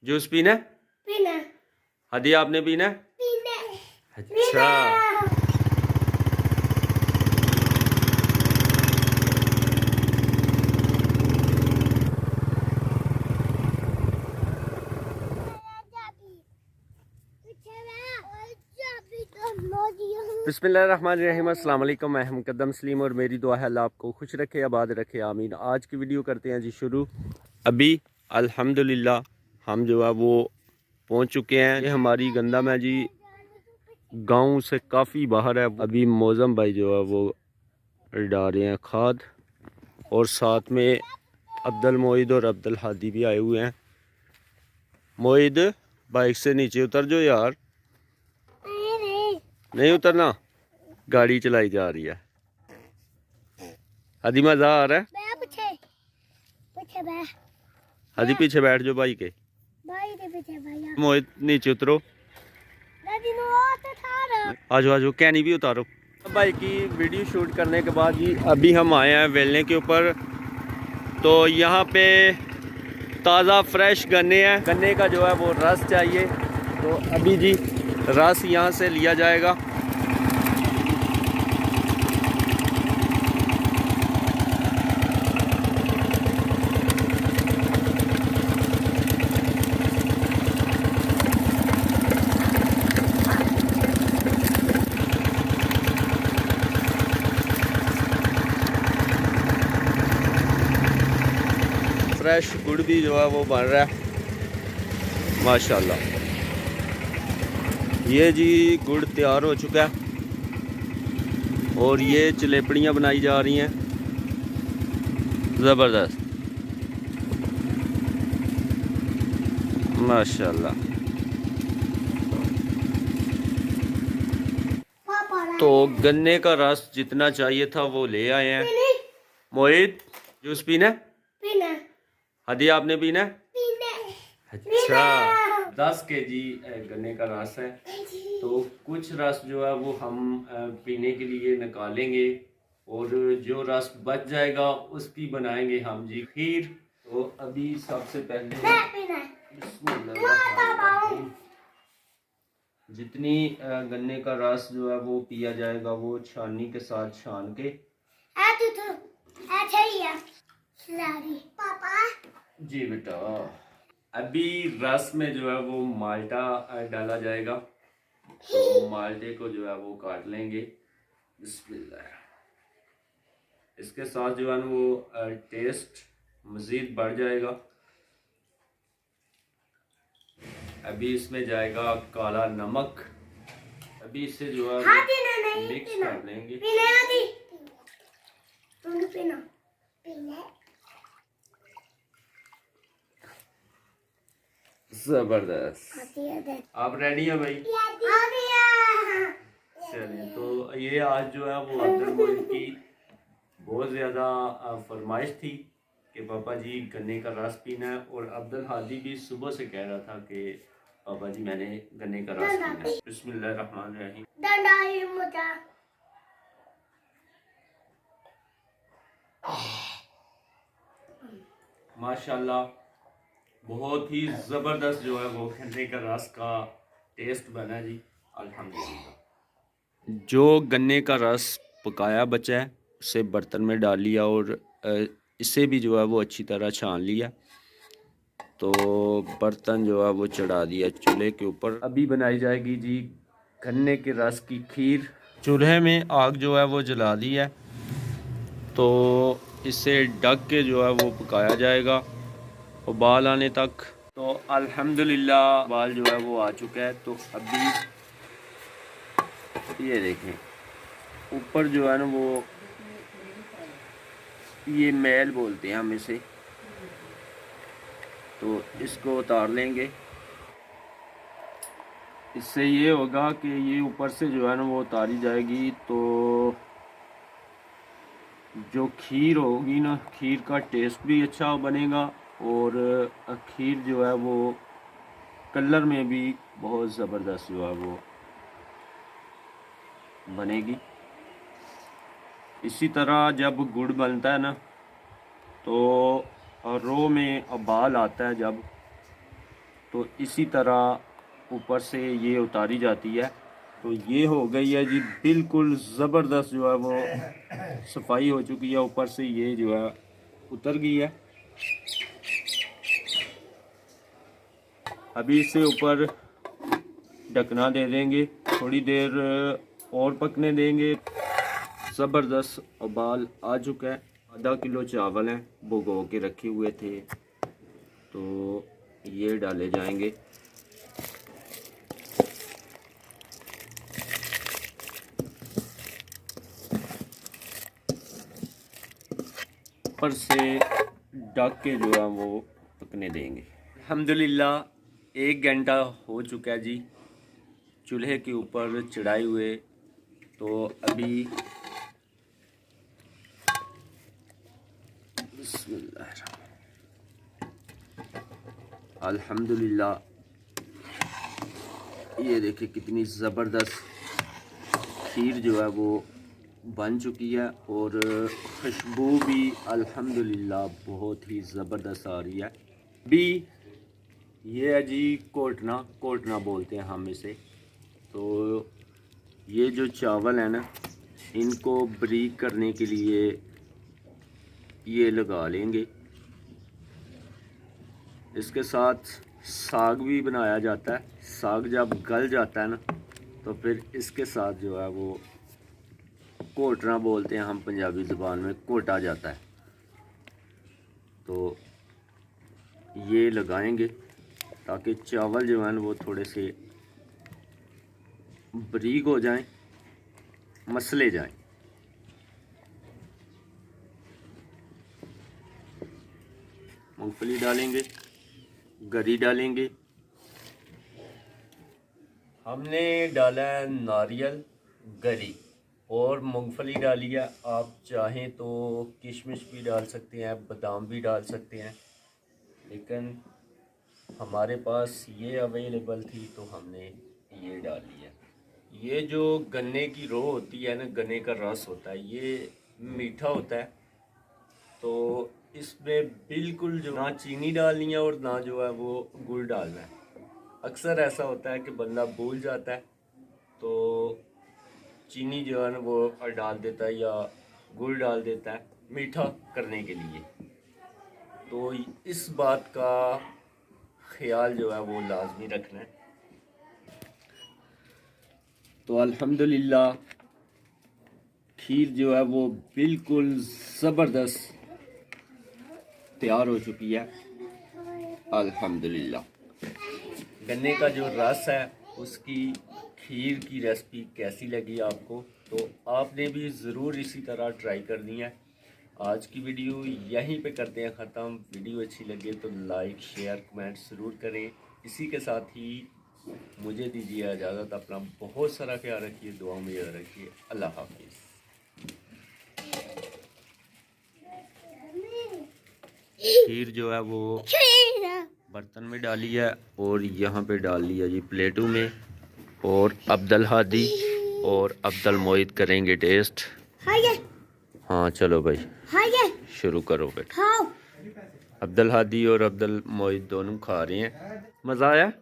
Juice पीना? पीना। हदी आपने पीना? पीना। अच्छा। बिस्मिल्लाहिर्रहमानिर्रहीम। अस्सलाम वालेकुम। मैं मुकद्दम सलीम और मेरी दुआ है अल्लाह आपको खुश रखे, आबाद रखे, आमीन। आज की वीडियो करते हैं जी शुरू। अभी अल्हम्दुलिल्लाह हम जो है वो पहुंच चुके हैं। ये हमारी गंदम है जी, गांव से काफ़ी बाहर है। अभी मौज़म भाई जो है वो डाल रहे हैं खाद, और साथ में अब्दुल मोहिद और अब्दुल हादी भी आए हुए हैं। मोहिद, बाइक से नीचे उतर जो यार। नहीं उतरना, गाड़ी चलाई जा रही है। हदी मजा आ रहा है? हदी पीछे बैठ जो भाई के। मोहित नीचे उतरो। आजो आजो, कैनी भी उतारो। भाई की वीडियो शूट करने के बाद जी अभी हम आए हैं वेलने के ऊपर। तो यहाँ पे ताज़ा फ्रेश गन्ने हैं। गन्ने का जो है वो रस चाहिए, तो अभी जी रस यहाँ से लिया जाएगा। फ्रेश गुड़ भी जो है वो बन रहा है माशाल्लाह। ये जी गुड़ तैयार हो चुका है और ये जलेबड़ियाँ बनाई जा रही हैं ज़बरदस्त माशाल्लाह। तो गन्ने का रस जितना चाहिए था वो ले आए हैं। मोहित, जूस पीना? पीना। हदी आपने पीना? पीना। अच्छा। 10 केजी गन्ने का रस है, तो कुछ रस जो है वो हम पीने के लिए निकालेंगे, और जो रस बच जाएगा उसकी बनाएंगे हम जी खीर। तो अभी सबसे पहले बिस्मिल्लाह, जितनी गन्ने का रस जो है वो पिया जाएगा वो छाननी के साथ छान के। पापा जी बेटा। अभी रस में जो है वो माल्टा डाला जाएगा, तो माल्टे को जो है वो काट लेंगे। बिस्मिल्लाह। इसके साथ जो है ना वो टेस्ट मज़ीद बढ़ जाएगा। अभी इसमें जाएगा काला नमक। अभी इसे जो है मिक्स कर लेंगे। जबरदस्त। आप रेडी हैं भाई? चलिए, तो ये आज जो है वो अब्दुल मोहित की बहुत ज़्यादा फरमाइश थी कि पापा जी गन्ने का रस पीना है, और अब्दुल हादी भी सुबह से कह रहा था कि पापा जी मैंने गन्ने का रस पीना है। बिस्मिल्लाहिर्रहमानिर्रहीम। माशाल्लाह, बहुत ही ज़बरदस्त जो है वो गन्ने का रस का टेस्ट बना जी अल्हम्दुलिल्लाह। जो गन्ने का रस पकाया बचा है उसे बर्तन में डाल लिया, और इसे भी जो है वो अच्छी तरह छान लिया। तो बर्तन जो है वो चढ़ा दिया चूल्हे के ऊपर। अभी बनाई जाएगी जी गन्ने के रस की खीर। चूल्हे में आग जो है वो जला दी है, तो इसे ढक के जो है वो पकाया जाएगा उबाल आने तक। तो अल्हम्दुलिल्लाह उबाल जो है वो आ चुका है। तो अभी ये देखें ऊपर जो है ना वो, ये मैल बोलते हैं हम इसे, तो इसको उतार लेंगे। इससे ये होगा कि ये ऊपर से जो है ना वो उतारी जाएगी, तो जो खीर होगी ना, खीर का टेस्ट भी अच्छा बनेगा, और खीर जो है वो कलर में भी बहुत ज़बरदस्त जो है वो बनेगी। इसी तरह जब गुड़ बनता है ना, तो रो में उबाल आता है जब, तो इसी तरह ऊपर से ये उतारी जाती है। तो ये हो गई है जी बिल्कुल ज़बरदस्त जो है वो सफाई हो चुकी है। ऊपर से ये जो है उतर गई है। अभी इसे ऊपर ढकना दे देंगे, थोड़ी देर और पकने देंगे। ज़बरदस्त उबाल आ चुका है। आधा किलो चावल हैं, भिगो के रखे हुए थे, तो ये डाले जाएंगे। ऊपर से ढक के जो है वो पकने देंगे। अल्हम्दुलिल्लाह 1 घंटा हो चुका है जी चूल्हे के ऊपर चढ़ाए हुए। तो अभी अल्हम्दुलिल्लाह ये देखिए कितनी ज़बरदस्त खीर जो है वो बन चुकी है और खुशबू भी अल्हम्दुलिल्लाह बहुत ही ज़बरदस्त आ रही है। भी ये है जी कोटना बोलते हैं हम इसे। तो ये जो चावल है ना, इनको बारीक करने के लिए ये लगा लेंगे। इसके साथ साग भी बनाया जाता है। साग जब गल जाता है ना, तो फिर इसके साथ जो है वो कोटना बोलते हैं हम पंजाबी ज़ुबान में, कोटा जाता है। तो ये लगाएंगे ताकि चावल जो है वो थोड़े से बारीक हो जाएं, मसले जाएं। मूंगफली डालेंगे, गरी डालेंगे। हमने डाला है नारियल, गरी और मूंगफली डाली है। आप चाहें तो किशमिश भी डाल सकते हैं, बादाम भी डाल सकते हैं, लेकिन हमारे पास ये अवेलेबल थी तो हमने ये डाली है। ये जो गन्ने की रो होती है ना, गन्ने का रस होता है, ये मीठा होता है। तो इसमें बिल्कुल जो ना चीनी डालनी है और ना जो है वो गुड़ डालना है। अक्सर ऐसा होता है कि बंदा भूल जाता है तो चीनी जो है ना वो डाल देता है या गुड़ डाल देता है मीठा करने के लिए। तो इस बात का ख्याल जो है वो लाजमी रखना है। तो अल्हम्दुलिल्लाह खीर जो है वो बिल्कुल ज़बरदस्त तैयार हो चुकी है अल्हम्दुलिल्लाह। गन्ने का जो रस है उसकी खीर की रेसिपी कैसी लगी आपको, तो आपने भी ज़रूर इसी तरह ट्राई करनी है। आज की वीडियो यहीं पे करते हैं ख़त्म। वीडियो अच्छी लगे तो लाइक शेयर कमेंट ज़रूर करें। इसी के साथ ही मुझे दीजिए इजाज़त। अपना बहुत सारा ख्याल रखिए, दुआओं में याद रखिए। अल्लाह हाफिज़। खीर जो है वो बर्तन में डाली है और यहाँ पे डाल लिया जी प्लेटों में। और अब्दुल हादी और अब्दुल मोहित करेंगे टेस्ट। हाँ चलो भाई शुरू करो बेटा। अब्दुल हादी और अब्दुल मोहित दोनों खा रहे हैं। मज़ा आया?